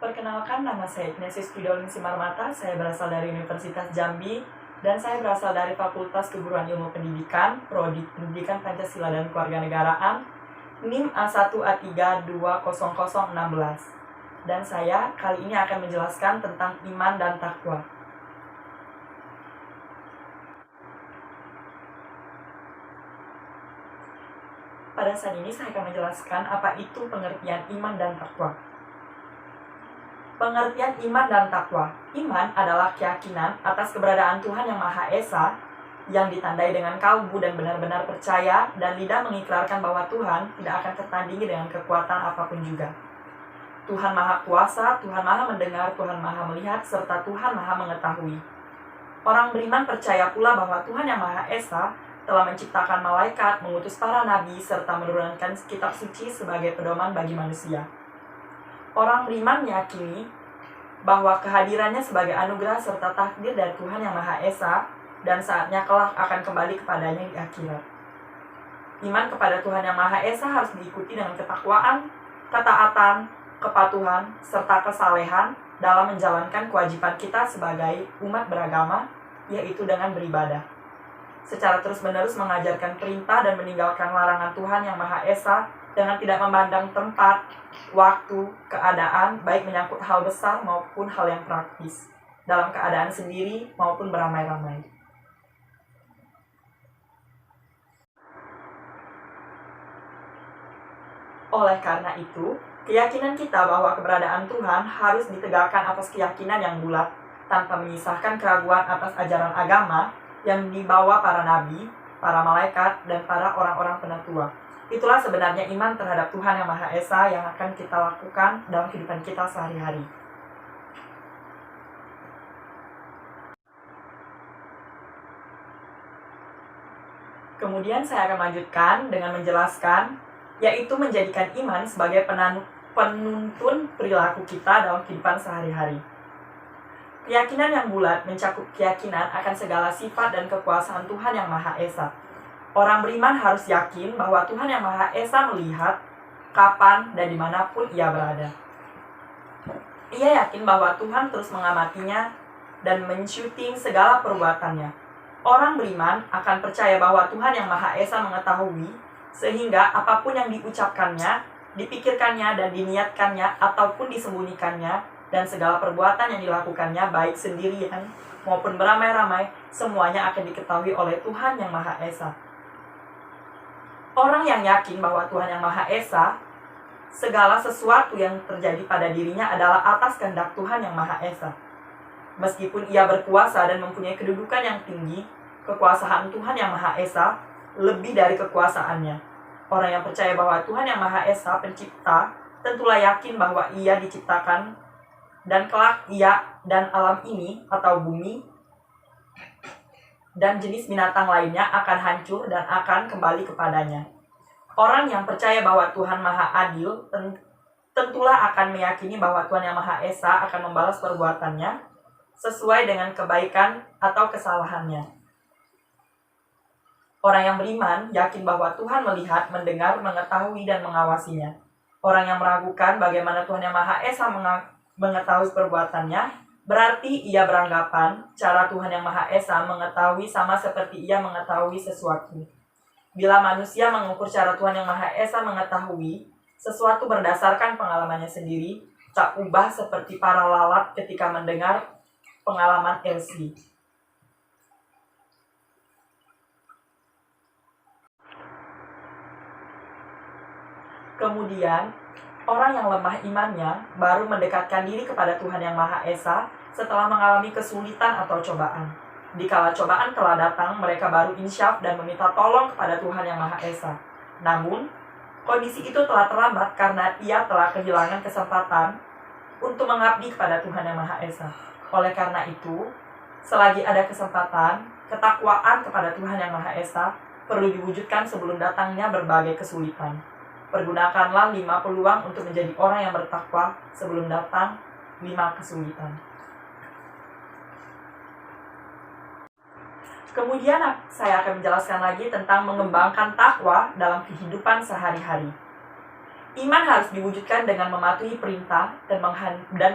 Perkenalkan, nama saya Ignatius Fridolin Simarmata. Saya berasal dari Universitas Jambi dan saya berasal dari Fakultas Keguruan Ilmu Pendidikan, Prodi Pendidikan Pancasila dan Kewarganegaraan, NIM A1A3200016. Dan saya kali ini akan menjelaskan tentang iman dan takwa. Pada saat ini saya akan menjelaskan apa itu pengertian iman dan takwa. Pengertian iman dan takwa. Iman adalah keyakinan atas keberadaan Tuhan Yang Maha Esa yang ditandai dengan kalbu dan benar-benar percaya dan lidah mengikrarkan bahwa Tuhan tidak akan tertandingi dengan kekuatan apapun juga. Tuhan Maha Kuasa, Tuhan Maha Mendengar, Tuhan Maha Melihat, serta Tuhan Maha Mengetahui. Orang beriman percaya pula bahwa Tuhan Yang Maha Esa telah menciptakan malaikat, mengutus para nabi, serta menurunkan kitab suci sebagai pedoman bagi manusia. Orang beriman meyakini bahwa kehadirannya sebagai anugerah serta takdir dari Tuhan Yang Maha Esa dan saatnya kelak akan kembali kepadanya di akhirat. Iman kepada Tuhan Yang Maha Esa harus diikuti dengan ketakwaan, ketaatan, kepatuhan, serta kesalehan dalam menjalankan kewajiban kita sebagai umat beragama, yaitu dengan beribadah. Secara terus-menerus mengajarkan perintah dan meninggalkan larangan Tuhan Yang Maha Esa dengan tidak memandang tempat, waktu, keadaan, baik menyangkut hal besar maupun hal yang praktis, dalam keadaan sendiri maupun beramai-ramai. Oleh karena itu, keyakinan kita bahwa keberadaan Tuhan harus ditegakkan atas keyakinan yang bulat, tanpa menyisahkan keraguan atas ajaran agama yang dibawa para nabi, para malaikat, dan para orang-orang penatua. Itulah sebenarnya iman terhadap Tuhan Yang Maha Esa yang akan kita lakukan dalam kehidupan kita sehari-hari. Kemudian saya akan lanjutkan dengan menjelaskan, yaitu menjadikan iman sebagai penuntun perilaku kita dalam kehidupan sehari-hari. Keyakinan yang bulat mencakup keyakinan akan segala sifat dan kekuasaan Tuhan Yang Maha Esa. Orang beriman harus yakin bahwa Tuhan Yang Maha Esa melihat kapan dan dimanapun ia berada. Ia yakin bahwa Tuhan terus mengamatinya dan mensyuting segala perbuatannya. Orang beriman akan percaya bahwa Tuhan Yang Maha Esa mengetahui, sehingga apapun yang diucapkannya, dipikirkannya, dan diniatkannya, ataupun disembunyikannya, dan segala perbuatan yang dilakukannya, baik sendirian maupun beramai-ramai, semuanya akan diketahui oleh Tuhan Yang Maha Esa. Orang yang yakin bahwa Tuhan Yang Maha Esa, segala sesuatu yang terjadi pada dirinya adalah atas kehendak Tuhan Yang Maha Esa. Meskipun ia berkuasa dan mempunyai kedudukan yang tinggi, kekuasaan Tuhan Yang Maha Esa lebih dari kekuasaannya. Orang yang percaya bahwa Tuhan Yang Maha Esa pencipta, tentulah yakin bahwa ia diciptakan dan kelak ia dan alam ini atau bumi dan jenis binatang lainnya akan hancur dan akan kembali kepadanya. Orang yang percaya bahwa Tuhan Maha Adil tentulah akan meyakini bahwa Tuhan Yang Maha Esa akan membalas perbuatannya sesuai dengan kebaikan atau kesalahannya. Orang yang beriman yakin bahwa Tuhan melihat, mendengar, mengetahui, dan mengawasinya. Orang yang meragukan bagaimana Tuhan Yang Maha Esa mengetahui perbuatannya, berarti ia beranggapan cara Tuhan Yang Maha Esa mengetahui sama seperti ia mengetahui sesuatu. Bila manusia mengukur cara Tuhan Yang Maha Esa mengetahui sesuatu berdasarkan pengalamannya sendiri, tak ubah seperti para lalat ketika mendengar pengalaman Elsie. Kemudian, orang yang lemah imannya baru mendekatkan diri kepada Tuhan Yang Maha Esa setelah mengalami kesulitan atau cobaan. Dikala cobaan telah datang, mereka baru insyaf dan meminta tolong kepada Tuhan Yang Maha Esa. Namun, kondisi itu telah terlambat karena ia telah kehilangan kesempatan untuk mengabdi kepada Tuhan Yang Maha Esa. Oleh karena itu, selagi ada kesempatan, ketakwaan kepada Tuhan Yang Maha Esa perlu diwujudkan sebelum datangnya berbagai kesulitan. Pergunakanlah 5 peluang untuk menjadi orang yang bertakwa sebelum datang 5 kesulitan. Kemudian saya akan menjelaskan lagi tentang mengembangkan takwa dalam kehidupan sehari-hari. Iman harus diwujudkan dengan mematuhi perintah dan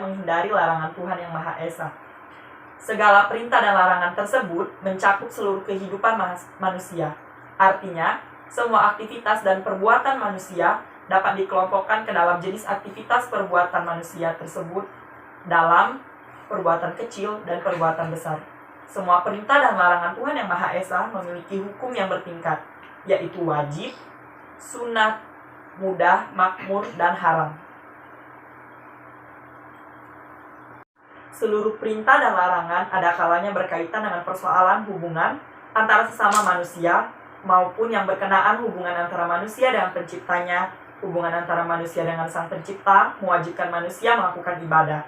menghindari larangan Tuhan Yang Maha Esa. Segala perintah dan larangan tersebut mencakup seluruh kehidupan manusia. Artinya, semua aktivitas dan perbuatan manusia dapat dikelompokkan ke dalam jenis aktivitas perbuatan manusia tersebut dalam perbuatan kecil dan perbuatan besar. Semua perintah dan larangan Tuhan Yang Maha Esa memiliki hukum yang bertingkat, yaitu wajib, sunat, mudah, makmur, dan haram. Seluruh perintah dan larangan ada kalanya berkaitan dengan persoalan hubungan antara sesama manusia maupun yang berkenaan hubungan antara manusia dengan penciptanya. Hubungan antara manusia dengan sang pencipta mewajibkan manusia melakukan ibadah.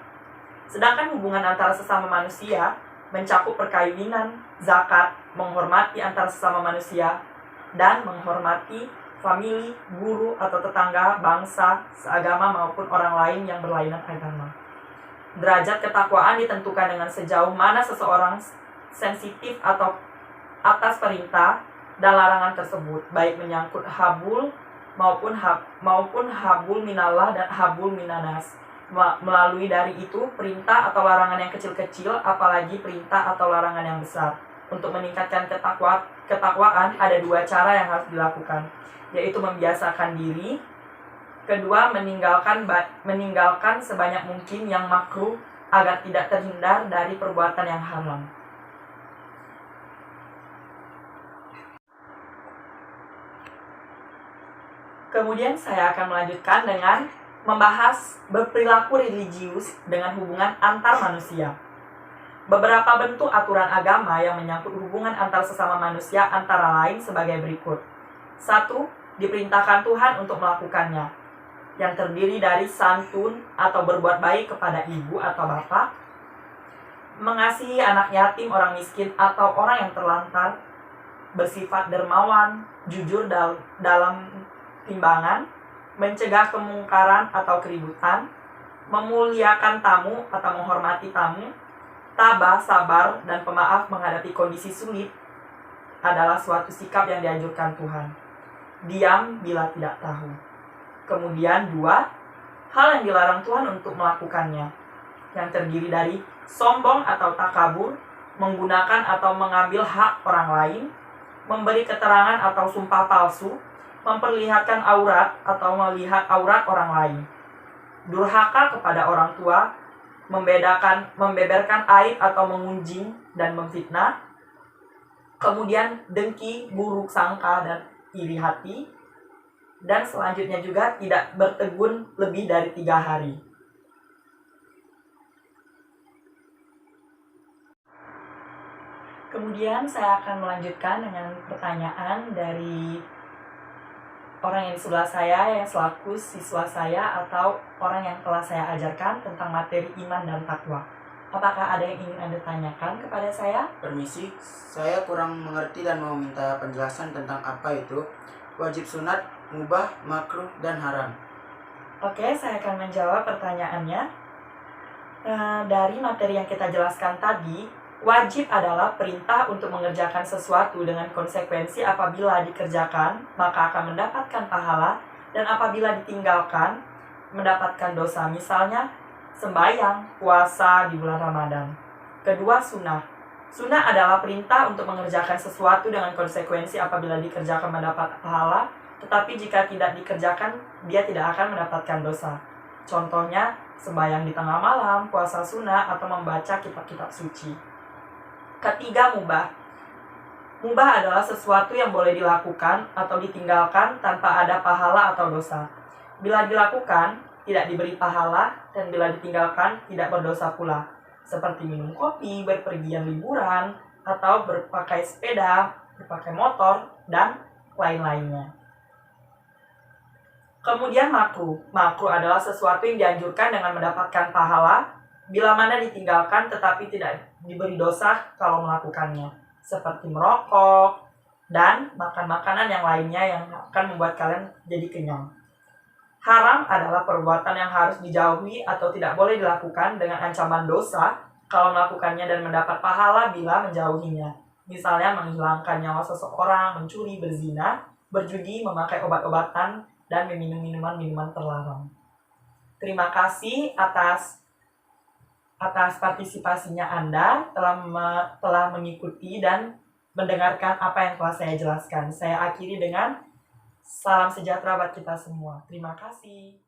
Sedangkan hubungan antara sesama manusia mencakup perkawinan, zakat, menghormati antara sesama manusia, dan menghormati famili, guru, atau tetangga, bangsa, seagama maupun orang lain yang berlainan agama. Derajat ketakwaan ditentukan dengan sejauh mana seseorang sensitif atau atas perintah dan larangan tersebut, baik menyangkut habul maupun habul minallah dan habul minanas. Melalui dari itu, perintah atau larangan yang kecil-kecil, apalagi perintah atau larangan yang besar. Untuk meningkatkan ketakwaan, ada dua cara yang harus dilakukan, yaitu membiasakan diri. Kedua, meninggalkan sebanyak mungkin yang makruh agar tidak terhindar dari perbuatan yang haram. Kemudian saya akan melanjutkan dengan membahas berperilaku religius dengan hubungan antar manusia. Beberapa bentuk aturan agama yang menyangkut hubungan antar sesama manusia antara lain sebagai berikut. 1. Diperintahkan Tuhan untuk melakukannya, yang terdiri dari santun atau berbuat baik kepada ibu atau bapak, mengasihi anak yatim, orang miskin, atau orang yang terlantar, bersifat dermawan, jujur dalam timbangan, mencegah kemungkaran atau keributan, memuliakan tamu atau menghormati tamu, tabah, sabar, dan pemaaf menghadapi kondisi sulit adalah suatu sikap yang dianjurkan Tuhan. Diam bila tidak tahu. Kemudian 2, hal yang dilarang Tuhan untuk melakukannya, yang terdiri dari sombong atau takabur, menggunakan atau mengambil hak orang lain, memberi keterangan atau sumpah palsu, memperlihatkan aurat atau melihat aurat orang lain, durhaka kepada orang tua, membeberkan aib atau mengunjing dan memfitnah, kemudian dengki, buruk sangka, dan iri hati, dan selanjutnya juga tidak bertegun lebih dari 3 hari. Kemudian saya akan melanjutkan dengan pertanyaan dari orang yang di sebelah saya, yang selaku siswa saya atau orang yang telah saya ajarkan tentang materi iman dan takwa. Apakah ada yang ingin Anda tanyakan kepada saya? Permisi, saya kurang mengerti dan mau minta penjelasan tentang apa itu wajib sunat, mubah, makruh, dan haram. Oke, saya akan menjawab pertanyaannya. Dari materi yang kita jelaskan tadi, wajib adalah perintah untuk mengerjakan sesuatu dengan konsekuensi apabila dikerjakan, maka akan mendapatkan pahala, dan apabila ditinggalkan, mendapatkan dosa. Misalnya, sembahyang, puasa di bulan Ramadan. Kedua, sunnah. Sunnah adalah perintah untuk mengerjakan sesuatu dengan konsekuensi apabila dikerjakan mendapat pahala, tetapi jika tidak dikerjakan, dia tidak akan mendapatkan dosa. Contohnya, sembahyang di tengah malam, puasa sunnah, atau membaca kitab-kitab suci. Ketiga, mubah. Mubah adalah sesuatu yang boleh dilakukan atau ditinggalkan tanpa ada pahala atau dosa. Bila dilakukan, tidak diberi pahala, dan bila ditinggalkan, tidak berdosa pula. Seperti minum kopi, berpergian liburan, atau berpakai sepeda, berpakai motor, dan lain-lainnya. Kemudian makruh. Makruh adalah sesuatu yang dianjurkan dengan mendapatkan pahala, bila mana ditinggalkan tetapi tidak diberi dosa kalau melakukannya. Seperti merokok, dan makan makanan yang lainnya yang akan membuat kalian jadi kenyang. Haram adalah perbuatan yang harus dijauhi atau tidak boleh dilakukan dengan ancaman dosa kalau melakukannya dan mendapat pahala bila menjauhinya. Misalnya menghilangkan nyawa seseorang, mencuri, berzina, berjudi, memakai obat-obatan, dan meminum minuman-minuman terlarang. Terima kasih atas partisipasinya Anda telah mengikuti dan mendengarkan apa yang telah saya jelaskan. Saya akhiri dengan salam sejahtera buat kita semua. Terima kasih.